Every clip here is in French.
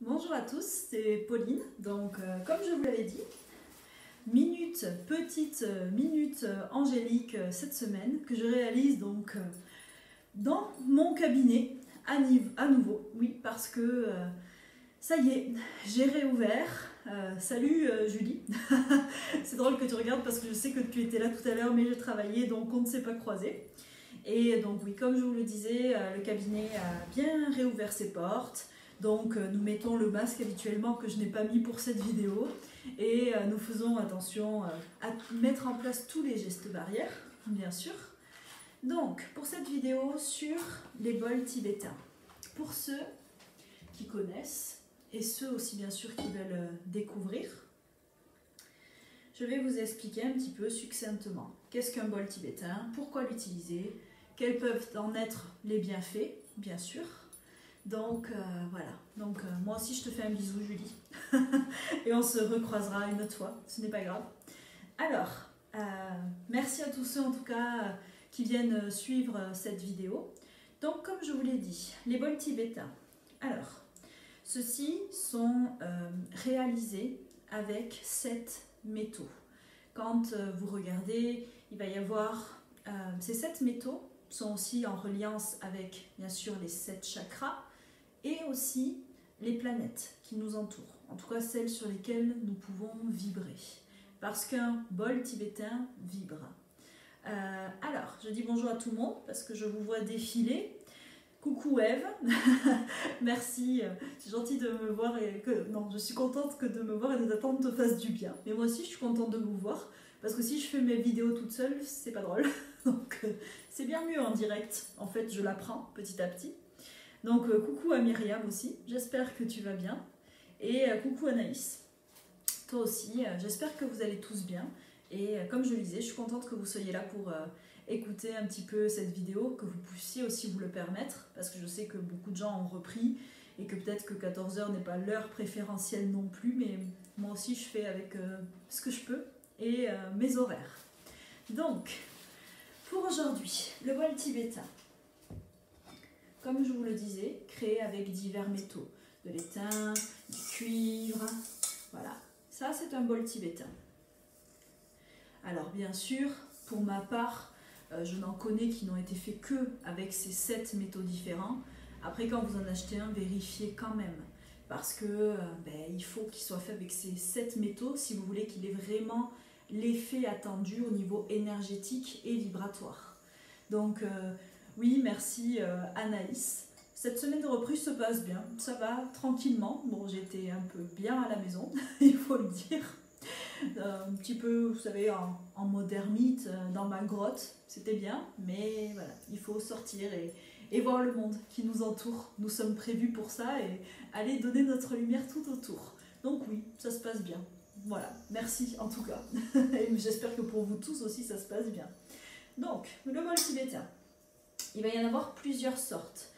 Bonjour à tous, c'est Pauline. Donc, comme je vous l'avais dit, petite minute angélique cette semaine que je réalise donc dans mon cabinet à nouveau. Oui, parce que ça y est, j'ai réouvert. Salut Julie. C'est drôle que tu regardes parce que je sais que tu étais là tout à l'heure, mais je travaillais donc on ne s'est pas croisés. Et donc oui, comme je vous le disais, le cabinet a bien réouvert ses portes. Donc nous mettons le masque habituellement que je n'ai pas mis pour cette vidéo. Et nous faisons attention à mettre en place tous les gestes barrières, bien sûr. Donc pour cette vidéo sur les bols tibétains. Pour ceux qui connaissent et ceux aussi bien sûr qui veulent découvrir, je vais vous expliquer un petit peu succinctement qu'est-ce qu'un bol tibétain, pourquoi l'utiliser, quels peuvent en être les bienfaits, bien sûr. Donc voilà, donc moi aussi je te fais un bisou Julie, et on se recroisera une autre fois, ce n'est pas grave. Alors, merci à tous ceux en tout cas qui viennent suivre cette vidéo. Donc comme je vous l'ai dit, les bols tibétains, alors, ceux-ci sont réalisés avec 7 métaux. Quand vous regardez, il va y avoir ces 7 métaux sont aussi en reliance avec bien sûr les 7 chakras et aussi les planètes qui nous entourent, en tout cas celles sur lesquelles nous pouvons vibrer, parce qu'un bol tibétain vibre. Alors, je dis bonjour à tout le monde parce que je vous vois défiler. Coucou Eve, merci, c'est gentil de me voir et que non, je suis contente que de me voir et de t'attendre te fasse du bien. Mais moi aussi je suis contente de vous voir parce que si je fais mes vidéos toute seule, c'est pas drôle. Donc c'est bien mieux en direct. En fait, je l'apprends petit à petit. Donc coucou à Myriam aussi, j'espère que tu vas bien. Et coucou Anaïs, toi aussi, j'espère que vous allez tous bien. Et comme je le disais, je suis contente que vous soyez là pour écouter un petit peu cette vidéo, que vous puissiez aussi vous le permettre, parce que je sais que beaucoup de gens ont repris et que peut-être que 14 h n'est pas l'heure préférentielle non plus, mais moi aussi je fais avec ce que je peux et mes horaires. Donc, pour aujourd'hui, le bol tibétain, comme je vous le disais, créé avec divers métaux, de l'étain, du cuivre, voilà, ça c'est un bol tibétain. Alors bien sûr, pour ma part, je n'en connais qui n'ont été faits que avec ces 7 métaux différents. Après, quand vous en achetez un, vérifiez quand même. Parce que il faut qu'il soit fait avec ces 7 métaux si vous voulez qu'il ait vraiment l'effet attendu au niveau énergétique et vibratoire. Donc oui, merci Anaïs. Cette semaine de reprise se passe bien, ça va tranquillement. Bon, j'étais un peu bien à la maison, il faut le dire. Un petit peu, vous savez, en mode ermite, dans ma grotte, c'était bien, mais voilà, il faut sortir et voir le monde qui nous entoure. Nous sommes prévus pour ça et aller donner notre lumière tout autour. Donc oui, ça se passe bien. Voilà, merci en tout cas. Et j'espère que pour vous tous aussi, ça se passe bien. Donc, le bol tibétain, il va y en avoir plusieurs sortes.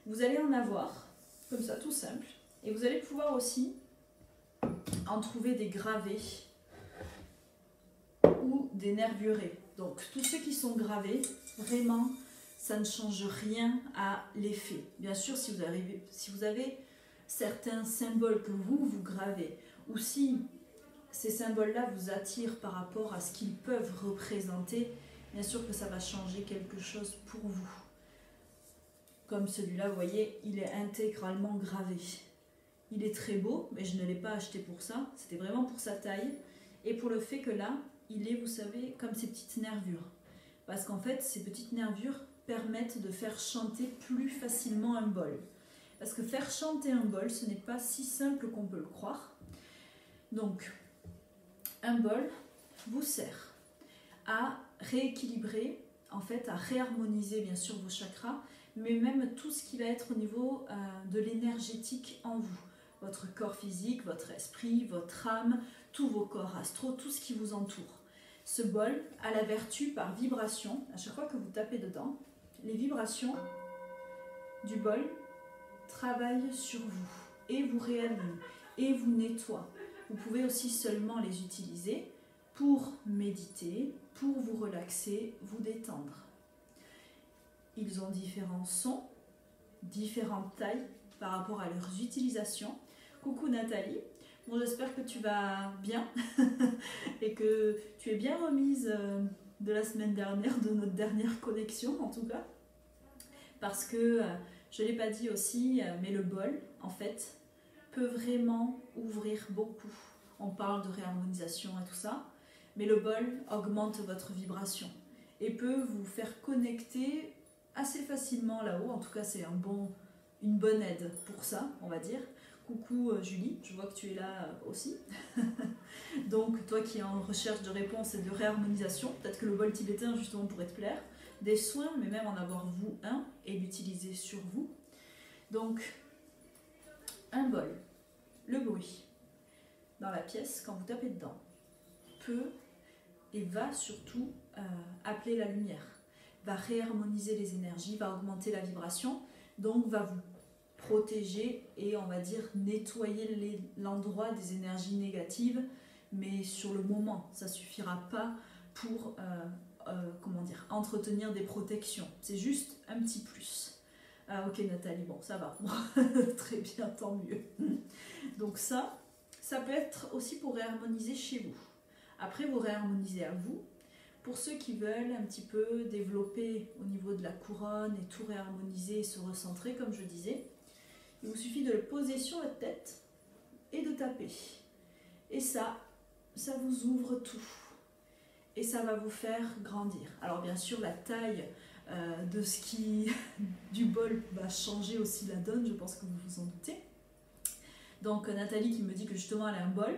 Vous allez en avoir, comme ça, tout simple, et vous allez pouvoir aussi en trouver des gravés ou des nervurés. Donc tous ceux qui sont gravés, vraiment, ça ne change rien à l'effet. Bien sûr, si vous avez certains symboles que vous gravez, ou si ces symboles-là vous attirent par rapport à ce qu'ils peuvent représenter, bien sûr que ça va changer quelque chose pour vous. Comme celui-là, vous voyez, il est intégralement gravé. Il est très beau, mais je ne l'ai pas acheté pour ça. C'était vraiment pour sa taille et pour le fait que là, il est, vous savez, comme ces petites nervures. Parce qu'en fait, ces petites nervures permettent de faire chanter plus facilement un bol. Parce que faire chanter un bol, ce n'est pas si simple qu'on peut le croire. Donc, un bol vous sert à rééquilibrer, en fait, à réharmoniser bien sûr vos chakras, mais même tout ce qui va être au niveau de l'énergétique en vous. Votre corps physique, votre esprit, votre âme, tous vos corps astraux, tout ce qui vous entoure. Ce bol a la vertu par vibration, à chaque fois que vous tapez dedans, les vibrations du bol travaillent sur vous et vous réaniment et vous nettoient. Vous pouvez aussi seulement les utiliser pour méditer, pour vous relaxer, vous détendre. Ils ont différents sons, différentes tailles par rapport à leurs utilisations. Coucou Nathalie. Bon, j'espère que tu vas bien et que tu es bien remise de la semaine dernière, de notre dernière connexion en tout cas. Parce que, je ne l'ai pas dit aussi, mais le bol, en fait, peut vraiment ouvrir beaucoup. On parle de réharmonisation et tout ça, mais le bol augmente votre vibration et peut vous faire connecter assez facilement là-haut. En tout cas, c'est une bonne aide pour ça, on va dire. Coucou Julie, je vois que tu es là aussi. Donc, toi qui es en recherche de réponses et de réharmonisation, peut-être que le bol tibétain justement pourrait te plaire. Des soins, mais même en avoir vous un et l'utiliser sur vous. Donc, un bol, le bruit dans la pièce quand vous tapez dedans peut et va surtout appeler la lumière, va réharmoniser les énergies, va augmenter la vibration, donc va vous protéger et on va dire nettoyer l'endroit des énergies négatives, mais sur le moment, ça suffira pas pour comment dire, entretenir des protections, c'est juste un petit plus. Ah, ok Nathalie, bon ça va, très bien, tant mieux. Donc ça peut être aussi pour réharmoniser chez vous. Après vous réharmonisez à vous. Pour ceux qui veulent un petit peu développer au niveau de la couronne et tout réharmoniser et se recentrer comme je disais, il vous suffit de le poser sur votre tête et de taper. Et ça vous ouvre tout. Et ça va vous faire grandir. Alors bien sûr la taille du bol va changer aussi la donne, je pense que vous vous en doutez. Donc Nathalie qui me dit que justement elle a un bol.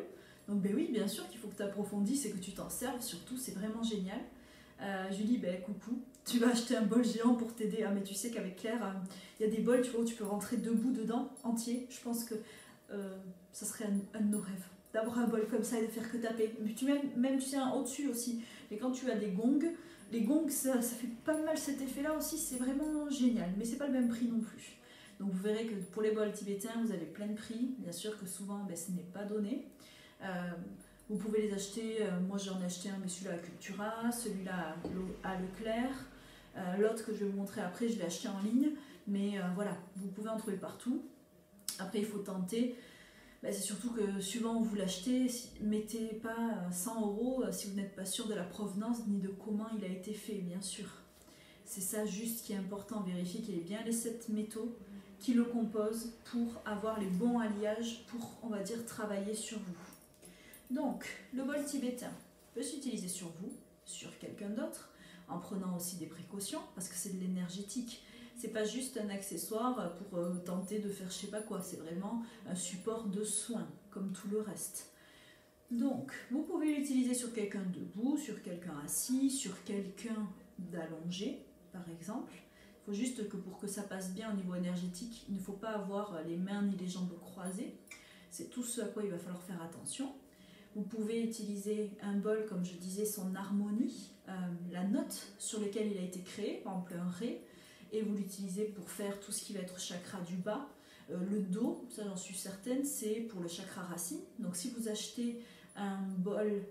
Donc ben oui, bien sûr qu'il faut que tu approfondisses et que tu t'en serves, surtout c'est vraiment génial. Julie, ben coucou, tu vas acheter un bol géant pour t'aider. Ah mais tu sais qu'avec Claire, il y a des bols tu vois, où tu peux rentrer debout dedans, entier. Je pense que ça serait un de nos rêves, d'avoir un bol comme ça et de faire que taper. Mais même tu sais, au-dessus aussi. Et quand tu as des gongs, les gongs ça fait pas mal cet effet-là aussi, c'est vraiment génial. Mais c'est pas le même prix non plus. Donc vous verrez que pour les bols tibétains, vous avez plein de prix. Bien sûr que souvent, ben, ce n'est pas donné. Vous pouvez les acheter, moi j'en ai acheté un, mais celui-là à Cultura, celui-là à Leclerc, l'autre que je vais vous montrer après, je l'ai acheté en ligne, mais voilà, vous pouvez en trouver partout. Après il faut tenter, c'est surtout que suivant où vous l'achetez, mettez pas 100 € si vous n'êtes pas sûr de la provenance ni de comment il a été fait, bien sûr. C'est ça juste qui est important, vérifier qu'il y ait bien les 7 métaux qui le composent pour avoir les bons alliages pour, on va dire, travailler sur vous. Donc, le bol tibétain peut s'utiliser sur vous, sur quelqu'un d'autre, en prenant aussi des précautions, parce que c'est de l'énergétique. C'est pas juste un accessoire pour tenter de faire je sais pas quoi, c'est vraiment un support de soin, comme tout le reste. Donc, vous pouvez l'utiliser sur quelqu'un debout, sur quelqu'un assis, sur quelqu'un d'allongé, par exemple. Il faut juste que pour que ça passe bien au niveau énergétique, il ne faut pas avoir les mains ni les jambes croisées. C'est tout ce à quoi il va falloir faire attention. Vous pouvez utiliser un bol, comme je disais, son harmonie, la note sur laquelle il a été créé, par exemple un ré, et vous l'utilisez pour faire tout ce qui va être chakra du bas. Le do, ça j'en suis certaine, c'est pour le chakra racine. Donc si vous achetez un bol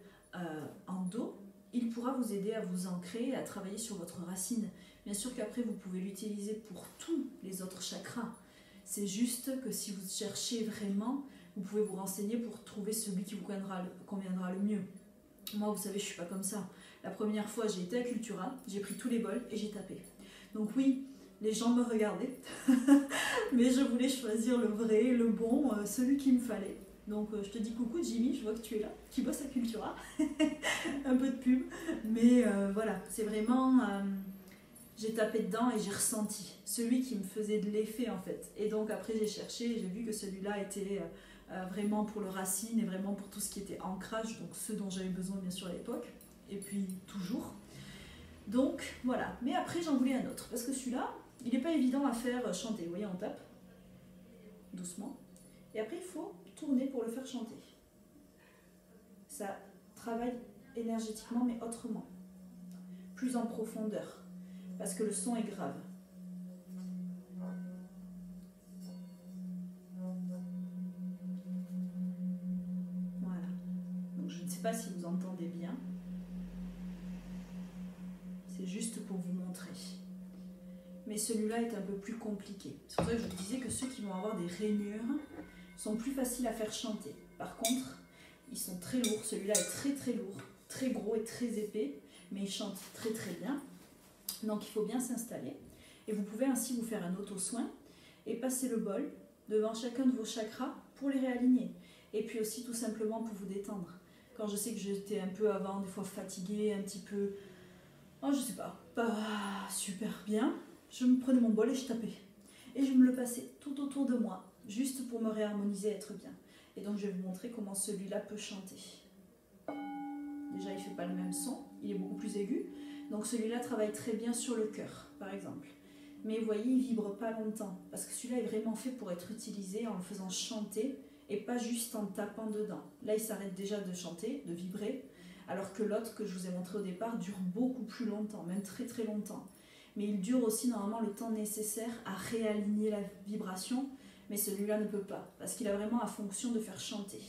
en do, il pourra vous aider à vous ancrer, à travailler sur votre racine. Bien sûr qu'après vous pouvez l'utiliser pour tous les autres chakras. C'est juste que si vous cherchez vraiment, vous pouvez vous renseigner pour trouver celui qui vous conviendra le mieux. Moi, vous savez, je suis pas comme ça. La première fois, j'ai été à Cultura, j'ai pris tous les bols et j'ai tapé. Donc oui, les gens me regardaient, mais je voulais choisir le vrai, le bon, celui qu'il me fallait. Donc je te dis coucou Jimmy, je vois que tu es là, qui bosse à Cultura. Un peu de pub, mais voilà, c'est vraiment... j'ai tapé dedans et j'ai ressenti celui qui me faisait de l'effet en fait. Et donc après j'ai cherché et j'ai vu que celui-là était vraiment pour le racine et vraiment pour tout ce qui était ancrage, donc ce dont j'avais besoin bien sûr à l'époque, et puis toujours. Donc voilà, mais après j'en voulais un autre, parce que celui-là, il n'est pas évident à faire chanter. Vous voyez, on tape doucement, et après il faut tourner pour le faire chanter. Ça travaille énergétiquement mais autrement, plus en profondeur. Parce que le son est grave. Voilà. Donc je ne sais pas si vous entendez bien. C'est juste pour vous montrer. Mais celui-là est un peu plus compliqué. C'est pour ça que je vous disais que ceux qui vont avoir des rainures, sont plus faciles à faire chanter. Par contre, ils sont très lourds. Celui-là est très très lourd, très gros et très épais, mais il chante très très bien. Donc il faut bien s'installer. Et vous pouvez ainsi vous faire un auto-soin et passer le bol devant chacun de vos chakras pour les réaligner. Et puis aussi tout simplement pour vous détendre. Quand je sais que j'étais un peu avant, des fois fatiguée, un petit peu, oh je sais pas super bien, je me prenais mon bol et je tapais. Et je me le passais tout autour de moi, juste pour me réharmoniser et être bien. Et donc je vais vous montrer comment celui-là peut chanter. Déjà il ne fait pas le même son, il est beaucoup plus aigu. Donc celui-là travaille très bien sur le cœur, par exemple. Mais vous voyez, il ne vibre pas longtemps, parce que celui-là est vraiment fait pour être utilisé en le faisant chanter, et pas juste en tapant dedans. Là, il s'arrête déjà de chanter, de vibrer, alors que l'autre que je vous ai montré au départ dure beaucoup plus longtemps, même très très longtemps. Mais il dure aussi normalement le temps nécessaire à réaligner la vibration, mais celui-là ne peut pas, parce qu'il a vraiment la fonction de faire chanter.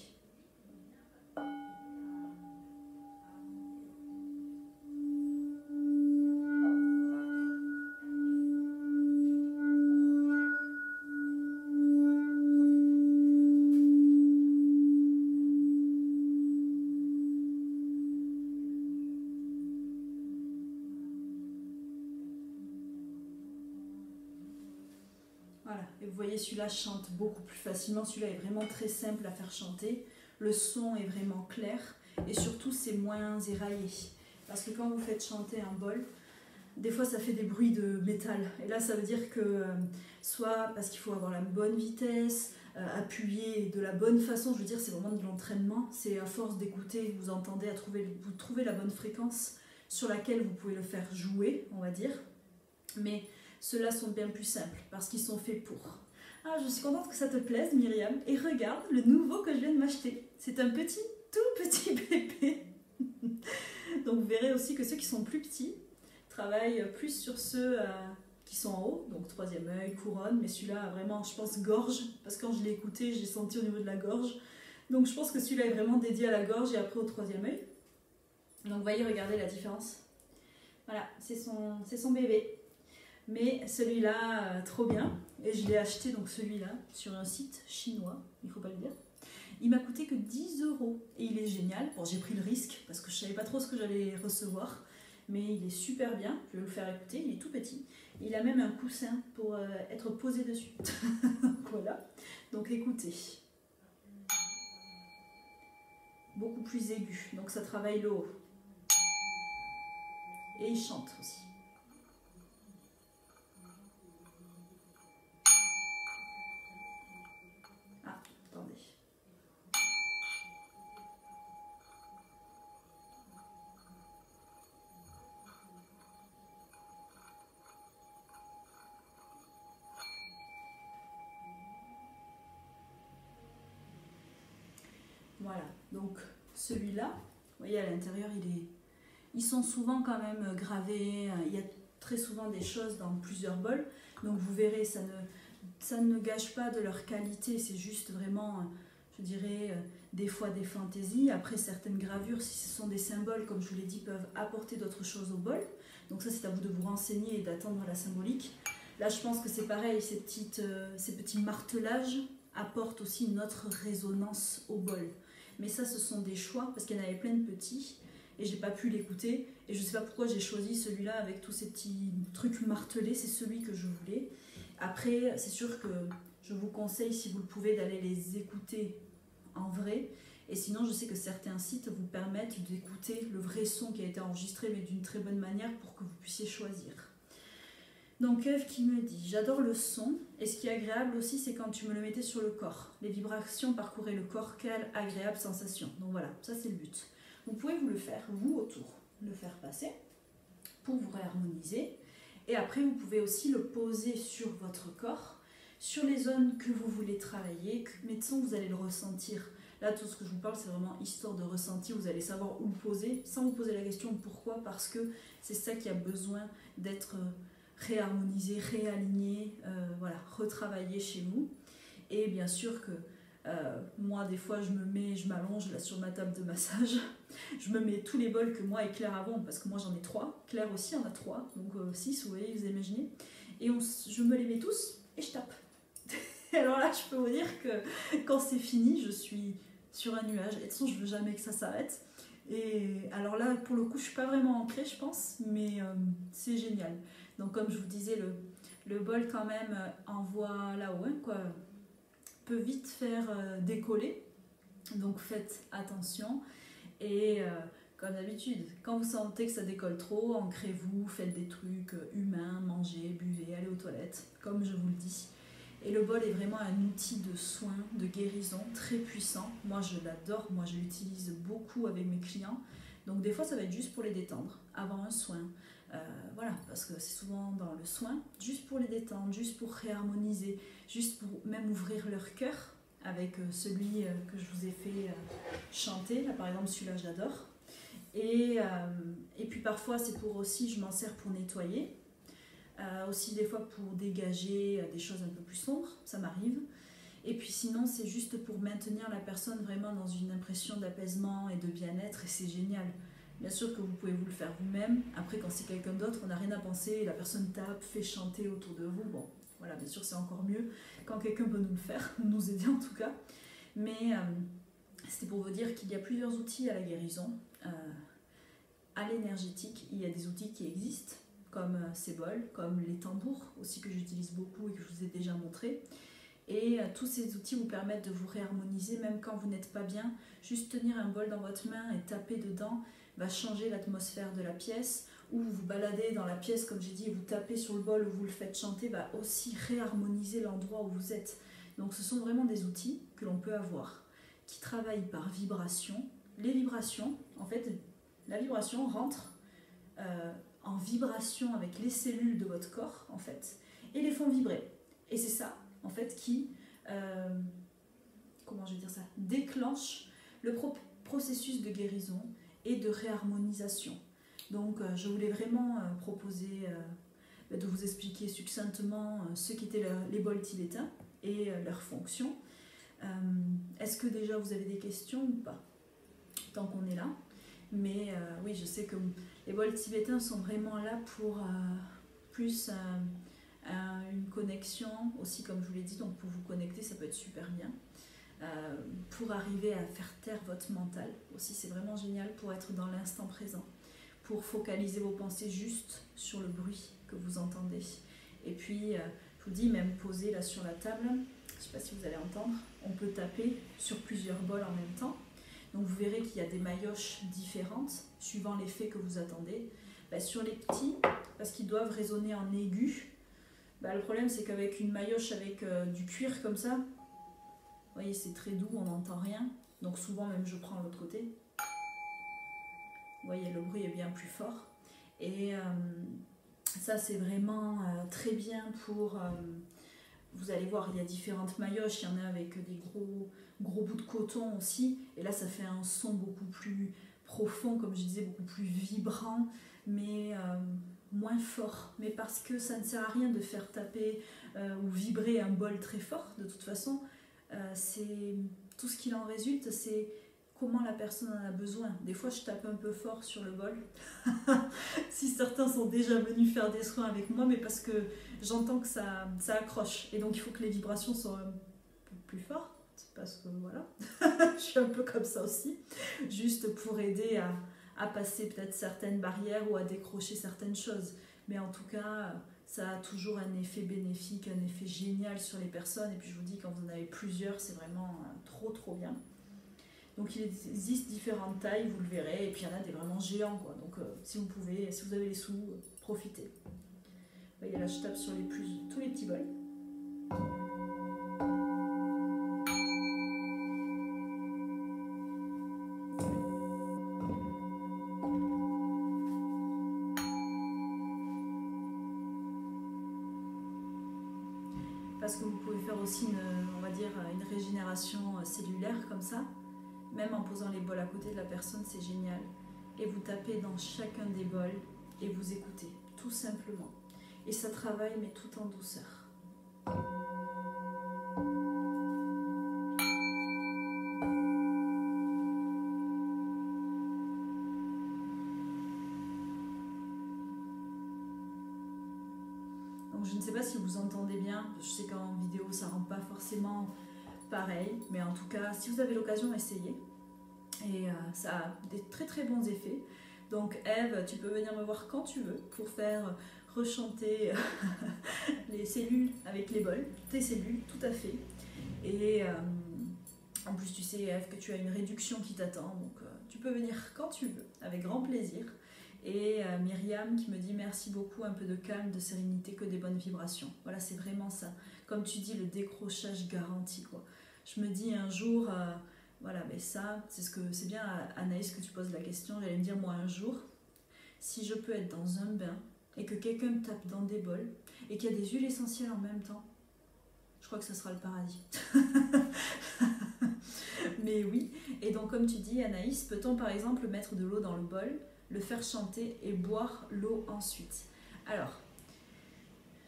Voilà, et vous voyez, celui-là chante beaucoup plus facilement, celui-là est vraiment très simple à faire chanter, le son est vraiment clair, et surtout c'est moins éraillé, parce que quand vous faites chanter un bol, des fois ça fait des bruits de métal, et là ça veut dire que soit parce qu'il faut avoir la bonne vitesse, appuyer de la bonne façon, je veux dire c'est vraiment de l'entraînement, c'est à force d'écouter, vous entendez, vous trouvez la bonne fréquence sur laquelle vous pouvez le faire jouer, on va dire, mais ceux-là sont bien plus simples parce qu'ils sont faits pour. Ah, je suis contente que ça te plaise, Myriam. Et regarde le nouveau que je viens de m'acheter. C'est un petit, tout petit bébé. Donc vous verrez aussi que ceux qui sont plus petits travaillent plus sur ceux qui sont en haut. Donc troisième œil, couronne. Mais celui-là, vraiment, je pense, gorge. Parce que quand je l'ai écouté, j'ai senti au niveau de la gorge. Donc je pense que celui-là est vraiment dédié à la gorge et après au troisième œil. Donc vous voyez, regardez la différence. Voilà, c'est son bébé. Mais celui-là, trop bien. Et je l'ai acheté, donc celui-là, sur un site chinois, il ne faut pas le dire. Il m'a coûté que 10 €. Et il est génial. Bon, j'ai pris le risque, parce que je ne savais pas trop ce que j'allais recevoir. Mais il est super bien. Je vais vous le faire écouter. Il est tout petit. Il a même un coussin pour être posé dessus. Voilà. Donc écoutez. Beaucoup plus aigu. Donc ça travaille le haut. Et il chante aussi. Voilà, donc celui-là, vous voyez à l'intérieur, ils sont souvent quand même gravés, il y a très souvent des choses dans plusieurs bols, donc vous verrez, ça ne gâche pas de leur qualité, c'est juste vraiment, je dirais, des fois des fantaisies. Après, certaines gravures, si ce sont des symboles, comme je vous l'ai dit, peuvent apporter d'autres choses au bol, donc ça c'est à vous de vous renseigner et d'attendre la symbolique. Là, je pense que c'est pareil, ces petits martelages apportent aussi une autre résonance au bol. Mais ça, ce sont des choix, parce qu'il y en avait plein de petits, et j'ai pas pu l'écouter. Et je sais pas pourquoi j'ai choisi celui-là avec tous ces petits trucs martelés, c'est celui que je voulais. Après, c'est sûr que je vous conseille, si vous le pouvez, d'aller les écouter en vrai. Et sinon, je sais que certains sites vous permettent d'écouter le vrai son qui a été enregistré, mais d'une très bonne manière pour que vous puissiez choisir. Donc Eve qui me dit, j'adore le son, et ce qui est agréable aussi, c'est quand tu me le mettais sur le corps. Les vibrations parcouraient le corps, quelle agréable sensation. Donc voilà, ça c'est le but. Vous pouvez vous le faire, vous autour, le faire passer, pour vous réharmoniser. Et après, vous pouvez aussi le poser sur votre corps, sur les zones que vous voulez travailler, mais de toute façon, vous allez le ressentir. Là, tout ce que je vous parle, c'est vraiment histoire de ressenti, vous allez savoir où le poser, sans vous poser la question pourquoi, parce que c'est ça qui a besoin d'être réharmoniser, réaligner, voilà, retravailler chez vous. Et bien sûr que moi, des fois, je m'allonge là sur ma table de massage, je me mets tous les bols que moi et Claire avons, parce que moi j'en ai 3, Claire aussi en a 3, donc 6, vous voyez, vous imaginez. Et je me les mets tous et je tape. Alors là, là, je peux vous dire que quand c'est fini, je suis sur un nuage. Et de toute façon, je veux jamais que ça s'arrête. Et alors là, pour le coup, je suis pas vraiment ancrée, je pense, mais c'est génial. Donc comme je vous disais, le bol quand même envoie là-haut, hein, quoi, peut vite faire décoller. Donc faites attention. Et comme d'habitude, quand vous sentez que ça décolle trop, ancrez-vous, faites des trucs humains, mangez, buvez, allez aux toilettes, comme je vous le dis. Et le bol est vraiment un outil de soin, de guérison très puissant. Moi je l'adore, moi je l'utilise beaucoup avec mes clients. Donc des fois ça va être juste pour les détendre, avant un soin. Voilà, parce que c'est souvent dans le soin, juste pour les détendre, juste pour réharmoniser, juste pour même ouvrir leur cœur avec celui que je vous ai fait chanter. Là par exemple celui-là j'adore. Et puis parfois c'est pour aussi, je m'en sers pour nettoyer. Aussi des fois pour dégager des choses un peu plus sombres, ça m'arrive. Et puis sinon c'est juste pour maintenir la personne vraiment dans une impression d'apaisement et de bien-être et c'est génial. Bien sûr que vous pouvez vous le faire vous-même. Après quand c'est quelqu'un d'autre, on n'a rien à penser, la personne tape, fait chanter autour de vous. Bon, voilà, bien sûr c'est encore mieux quand quelqu'un peut nous le faire, nous aider en tout cas. Mais c'était pour vous dire qu'il y a plusieurs outils à la guérison. À l'énergétique, il y a des outils qui existent, comme ces bols, comme les tambours aussi que j'utilise beaucoup et que je vous ai déjà montré. Et tous ces outils vous permettent de vous réharmoniser même quand vous n'êtes pas bien. Juste tenir un bol dans votre main et taper dedans va changer l'atmosphère de la pièce. Ou vous vous baladez dans la pièce, comme j'ai dit, et vous tapez sur le bol ou vous le faites chanter, va aussi réharmoniser l'endroit où vous êtes. Donc ce sont vraiment des outils que l'on peut avoir, qui travaillent par vibration. Les vibrations, en fait, la vibration rentre en vibration avec les cellules de votre corps, en fait, et les font vibrer. Et c'est ça, en fait, qui, comment je vais dire ça, déclenche le processus de guérison et de réharmonisation. Donc, je voulais vraiment proposer de vous expliquer succinctement ce qu'étaient les bols tibétains et leurs fonctions. Est-ce que déjà vous avez des questions ou pas? Tant qu'on est là. Mais oui, je sais que les bols tibétains sont vraiment là pour plus une connexion, aussi comme je vous l'ai dit, donc pour vous connecter, ça peut être super bien. Pour arriver à faire taire votre mental, aussi c'est vraiment génial pour être dans l'instant présent, pour focaliser vos pensées juste sur le bruit que vous entendez. Et puis, je vous dis, même posé là sur la table, je ne sais pas si vous allez entendre, on peut taper sur plusieurs bols en même temps. Donc vous verrez qu'il y a des maillotches différentes suivant l'effet que vous attendez. Sur les petits, parce qu'ils doivent résonner en aigu, le problème c'est qu'avec une maillotche avec du cuir comme ça, vous voyez c'est très doux, on n'entend rien. Donc souvent même je prends l'autre côté. Vous voyez le bruit est bien plus fort. Et ça c'est vraiment très bien pour... vous allez voir, il y a différentes maillotches, il y en a avec des gros bouts de coton aussi, et là ça fait un son beaucoup plus profond, comme je disais, beaucoup plus vibrant, mais moins fort. Mais parce que ça ne sert à rien de faire taper ou vibrer un bol très fort, de toute façon, c'est tout ce qu'il en résulte, c'est comment la personne en a besoin. Des fois je tape un peu fort sur le bol, si certains sont déjà venus faire des soins avec moi, mais parce que j'entends que ça accroche, et donc il faut que les vibrations soient un peu plus fortes, parce que voilà, je suis un peu comme ça aussi, juste pour aider à passer peut-être certaines barrières ou à décrocher certaines choses. Mais en tout cas, ça a toujours un effet bénéfique, un effet génial sur les personnes, et puis je vous dis, quand vous en avez plusieurs, c'est vraiment trop bien. Donc il existe différentes tailles, vous le verrez, et puis il y en a des vraiment géants, quoi. Donc si vous pouvez, si vous avez les sous, profitez. Vous voyez là, je tape sur tous les petits bols. Parce que vous pouvez faire aussi on va dire, une régénération cellulaire comme ça. Même en posant les bols à côté de la personne, c'est génial. Et vous tapez dans chacun des bols et vous écoutez, tout simplement. Et ça travaille, mais tout en douceur. Donc je ne sais pas si vous entendez bien, je sais qu'en vidéo, ça rend pas forcément pareil, mais en tout cas, si vous avez l'occasion, essayez. Et ça a des très très bons effets. Donc Eve, tu peux venir me voir quand tu veux pour faire rechanter les cellules avec les bols, tes cellules, tout à fait. Et en plus, tu sais, Eve, que tu as une réduction qui t'attend, donc tu peux venir quand tu veux, avec grand plaisir. Et Myriam qui me dit merci beaucoup, un peu de calme, de sérénité, que des bonnes vibrations. Voilà, c'est vraiment ça. Comme tu dis, le décrochage garanti, quoi. Je me dis un jour, voilà, mais ça, c'est bien Anaïs que tu poses la question. J'allais me dire, moi un jour, si je peux être dans un bain et que quelqu'un me tape dans des bols et qu'il y a des huiles essentielles en même temps, je crois que ce sera le paradis. Mais oui, et donc comme tu dis Anaïs, peut-on par exemple mettre de l'eau dans le bol, le faire chanter et boire l'eau ensuite? Alors,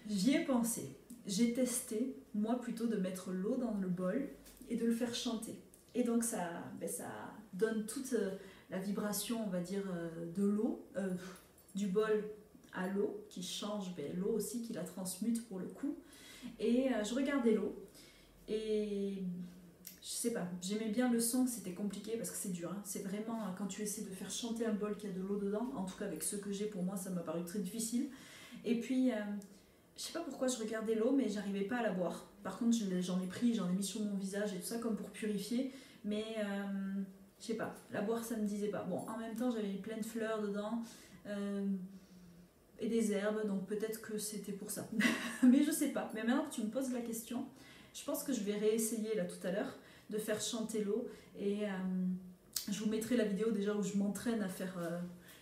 j'y ai pensé. J'ai testé, moi plutôt, de mettre l'eau dans le bol et de le faire chanter. Et donc ça donne toute la vibration, on va dire, de l'eau, du bol à l'eau, qui change l'eau aussi, qui la transmute pour le coup. Et je regardais l'eau et je sais pas, j'aimais bien le son, c'était compliqué parce que c'est dur, hein. C'est vraiment quand tu essaies de faire chanter un bol qui a de l'eau dedans, en tout cas avec ceux que j'ai, pour moi ça m'a paru très difficile. Et puis je sais pas pourquoi je regardais l'eau mais j'arrivais pas à la boire. Par contre j'en ai pris, j'en ai mis sur mon visage et tout ça comme pour purifier, mais je sais pas, la boire ça me disait pas. Bon, en même temps j'avais mis plein de fleurs dedans et des herbes, donc peut-être que c'était pour ça. Mais je sais pas, mais maintenant que tu me poses la question, je pense que je vais réessayer là tout à l'heure de faire chanter l'eau et je vous mettrai la vidéo déjà où je m'entraîne à faire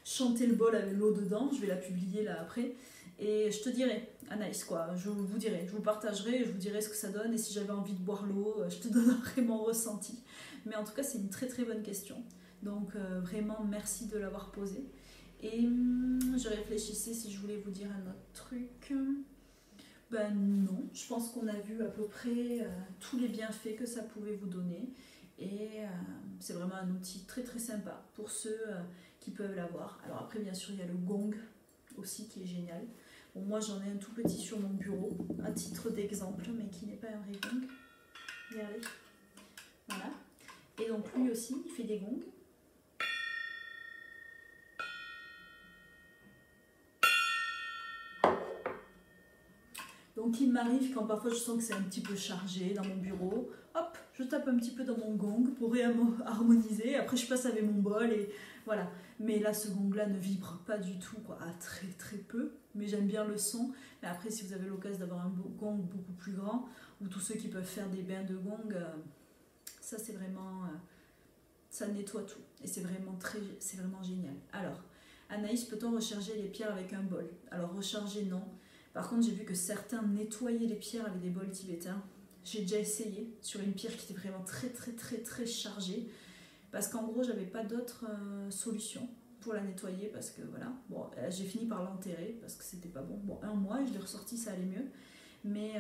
chanter le bol avec l'eau dedans, je vais la publier là après et je te dirai, Anaïs quoi, je vous dirai, je vous partagerai, je vous dirai ce que ça donne et si j'avais envie de boire l'eau, je te donnerai mon ressenti. Mais en tout cas c'est une très très bonne question, donc vraiment merci de l'avoir posée. Et je réfléchissais si je voulais vous dire un autre truc. Ben non, je pense qu'on a vu à peu près tous les bienfaits que ça pouvait vous donner. Et c'est vraiment un outil très très sympa pour ceux qui peuvent l'avoir. Alors après bien sûr il y a le gong aussi qui est génial. Bon, moi j'en ai un tout petit sur mon bureau, à titre d'exemple, mais qui n'est pas un vrai gong. Regardez. Voilà. Et donc lui aussi il fait des gongs. Donc il m'arrive quand parfois je sens que c'est un petit peu chargé dans mon bureau, hop, je tape un petit peu dans mon gong pour harmoniser, après je passe avec mon bol et voilà. Mais là ce gong là ne vibre pas du tout, quoi. Ah, très très peu, mais j'aime bien le son. Mais après si vous avez l'occasion d'avoir un gong beaucoup plus grand, ou tous ceux qui peuvent faire des bains de gong, ça c'est vraiment, ça nettoie tout. Et c'est vraiment génial. Alors, Anaïs, peut-on recharger les pierres avec un bol? Alors recharger non. Par contre, j'ai vu que certains nettoyaient les pierres avec des bols tibétains. J'ai déjà essayé sur une pierre qui était vraiment très très très très chargée. Parce qu'en gros, j'avais pas d'autre solution pour la nettoyer. Parce que voilà, bon, j'ai fini par l'enterrer parce que c'était pas bon. Bon, un mois, je l'ai ressorti, ça allait mieux. Mais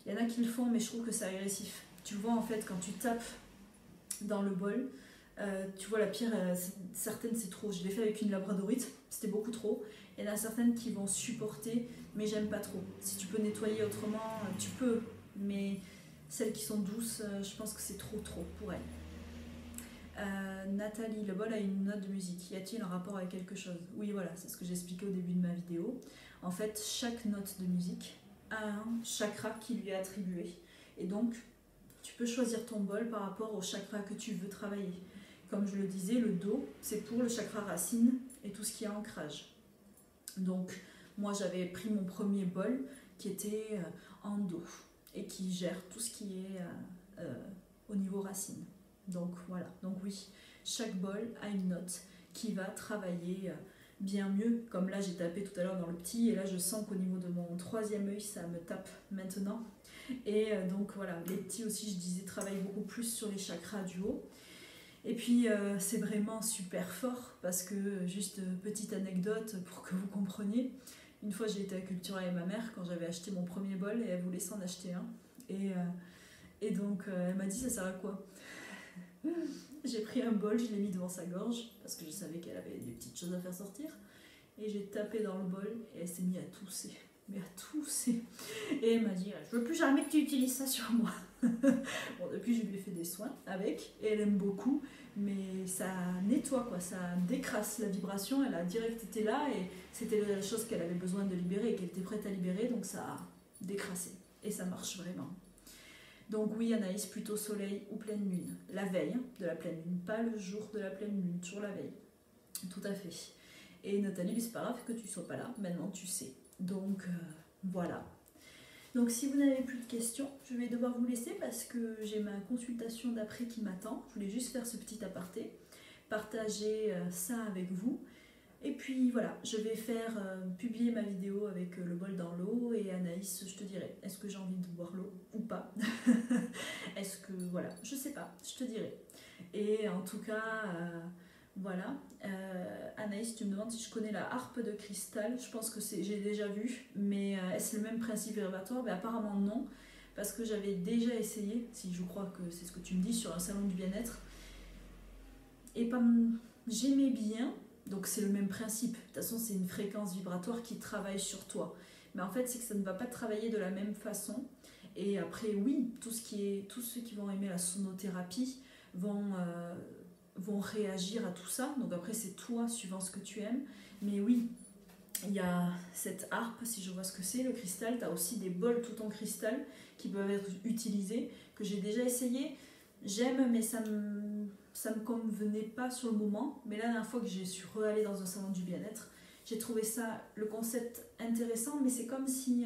il y en a qui le font, mais je trouve que c'est agressif. Tu vois, en fait, quand tu tapes dans le bol, tu vois la pierre, certaines c'est trop. Je l'ai fait avec une labradorite, c'était beaucoup trop. Il y en a certaines qui vont supporter, mais j'aime pas trop. Si tu peux nettoyer autrement, tu peux, mais celles qui sont douces, je pense que c'est trop pour elles. Nathalie, le bol a une note de musique. Y a-t-il un rapport avec quelque chose? Oui, voilà, c'est ce que j'expliquais au début de ma vidéo. En fait, chaque note de musique a un chakra qui lui est attribué. Et donc, tu peux choisir ton bol par rapport au chakra que tu veux travailler. Comme je le disais, le Do, c'est pour le chakra racine et tout ce qui est ancrage. Donc, moi, j'avais pris mon premier bol qui était en Do et qui gère tout ce qui est au niveau racine. Donc, voilà. Donc, oui, chaque bol a une note qui va travailler bien mieux. Comme là, j'ai tapé tout à l'heure dans le petit et là, je sens qu'au niveau de mon troisième œil, ça me tape maintenant. Et donc, voilà. Les petits aussi, je disais, travaillent beaucoup plus sur les chakras du haut. Et puis c'est vraiment super fort parce que, juste petite anecdote pour que vous compreniez, une fois j'ai été à Cultura avec ma mère quand j'avais acheté mon premier bol et elle voulait s'en acheter un. Et donc elle m'a dit ça sert à quoi? J'ai pris un bol, je l'ai mis devant sa gorge parce que je savais qu'elle avait des petites choses à faire sortir et j'ai tapé dans le bol et elle s'est mise à tousser. mais à tout. Et elle m'a dit, je veux plus jamais que tu utilises ça sur moi. Bon, depuis, je lui ai fait des soins avec, et elle aime beaucoup, mais ça nettoie, quoi, ça décrasse la vibration. Elle a direct été là, et c'était la chose qu'elle avait besoin de libérer, et qu'elle était prête à libérer, donc ça a décrassé. Et ça marche vraiment. Donc oui, Anaïs, plutôt soleil ou pleine lune. La veille de la pleine lune, pas le jour de la pleine lune, toujours la veille. Tout à fait. Et Nathalie, c'est pas grave que tu sois pas là, maintenant tu sais. Donc voilà. Donc si vous n'avez plus de questions, je vais devoir vous laisser parce que j'ai ma consultation d'après qui m'attend. Je voulais juste faire ce petit aparté, partager ça avec vous. Et puis voilà, je vais faire publier ma vidéo avec le bol dans l'eau et Anaïs, je te dirai, est-ce que j'ai envie de boire l'eau ou pas? Est-ce que, voilà, je sais pas, je te dirai. Et en tout cas, voilà, Anaïs, tu me demandes si je connais la harpe de cristal. Je pense que j'ai déjà vu, mais est-ce le même principe vibratoire? Ben, apparemment non, parce que j'avais déjà essayé, si je crois que c'est ce que tu me dis, sur un salon du bien-être. Et j'aimais bien. Donc c'est le même principe, de toute façon c'est une fréquence vibratoire qui travaille sur toi. Mais en fait c'est que ça ne va pas travailler de la même façon. Et après oui, tous ceux qui vont aimer la sonothérapie vont réagir à tout ça. Donc après c'est toi suivant ce que tu aimes. Mais oui, il y a cette harpe, si je vois ce que c'est, le cristal. Tu as aussi des bols tout en cristal qui peuvent être utilisés, que j'ai déjà essayé. J'aime mais ça me convenait pas sur le moment, mais la dernière fois que j'ai su aller dans un salon du bien-être, j'ai trouvé ça, le concept intéressant, mais c'est comme si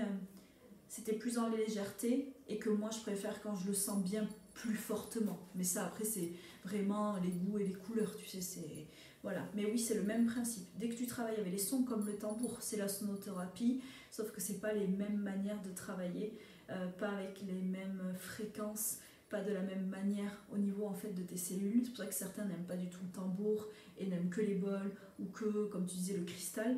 c'était plus en légèreté et que moi je préfère quand je le sens bien plus fortement. Mais ça après c'est vraiment les goûts et les couleurs, tu sais, c'est voilà. Mais oui, c'est le même principe. Dès que tu travailles avec les sons comme le tambour, c'est la sonothérapie, sauf que c'est pas les mêmes manières de travailler, pas avec les mêmes fréquences, pas de la même manière au niveau en fait de tes cellules. C'est pour ça que certains n'aiment pas du tout le tambour et n'aiment que les bols ou que, comme tu disais, le cristal.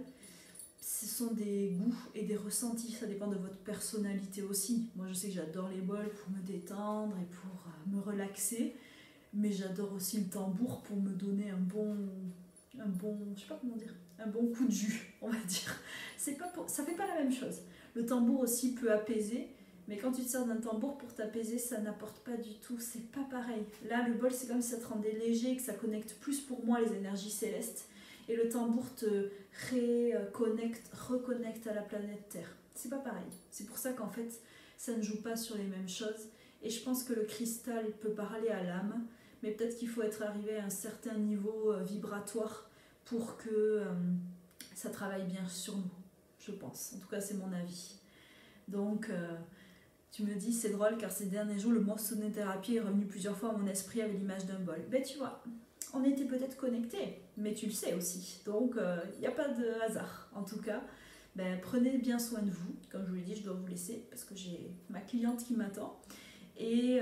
Ce sont des goûts et des ressentis, ça dépend de votre personnalité aussi. Moi je sais que j'adore les bols pour me détendre et pour me relaxer, mais j'adore aussi le tambour pour me donner un bon, je sais pas comment dire, un bon coup de jus, on va dire. Ça fait pas la même chose. Le tambour aussi peut apaiser, mais quand tu te sers d'un tambour pour t'apaiser, ça n'apporte pas du tout, c'est pas pareil. Là, le bol, c'est comme si ça te rendait léger, que ça connecte plus pour moi les énergies célestes. Et le tambour te reconnecte à la planète Terre. C'est pas pareil. C'est pour ça qu'en fait, ça ne joue pas sur les mêmes choses. Et je pense que le cristal peut parler à l'âme, mais peut-être qu'il faut être arrivé à un certain niveau vibratoire pour que ça travaille bien sur nous, je pense. En tout cas, c'est mon avis. Donc... tu me dis, c'est drôle car ces derniers jours, le mot sonothérapie est revenu plusieurs fois à mon esprit avec l'image d'un bol. Ben tu vois, on était peut-être connectés, mais tu le sais aussi. Donc, il n'y a pas de hasard. En tout cas, ben, prenez bien soin de vous. Comme je vous l'ai dit, je dois vous laisser parce que j'ai ma cliente qui m'attend. Et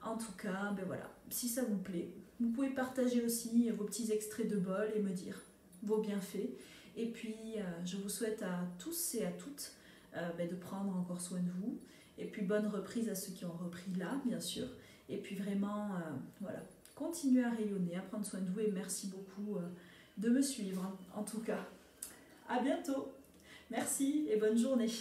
en tout cas, ben voilà, si ça vous plaît, vous pouvez partager aussi vos petits extraits de bol et me dire vos bienfaits. Et puis, je vous souhaite à tous et à toutes ben, de prendre encore soin de vous. Et puis bonne reprise à ceux qui ont repris là, bien sûr. Et puis vraiment, voilà, continuez à rayonner, à prendre soin de vous. Et merci beaucoup de me suivre, en tout cas. À bientôt. Merci et bonne journée.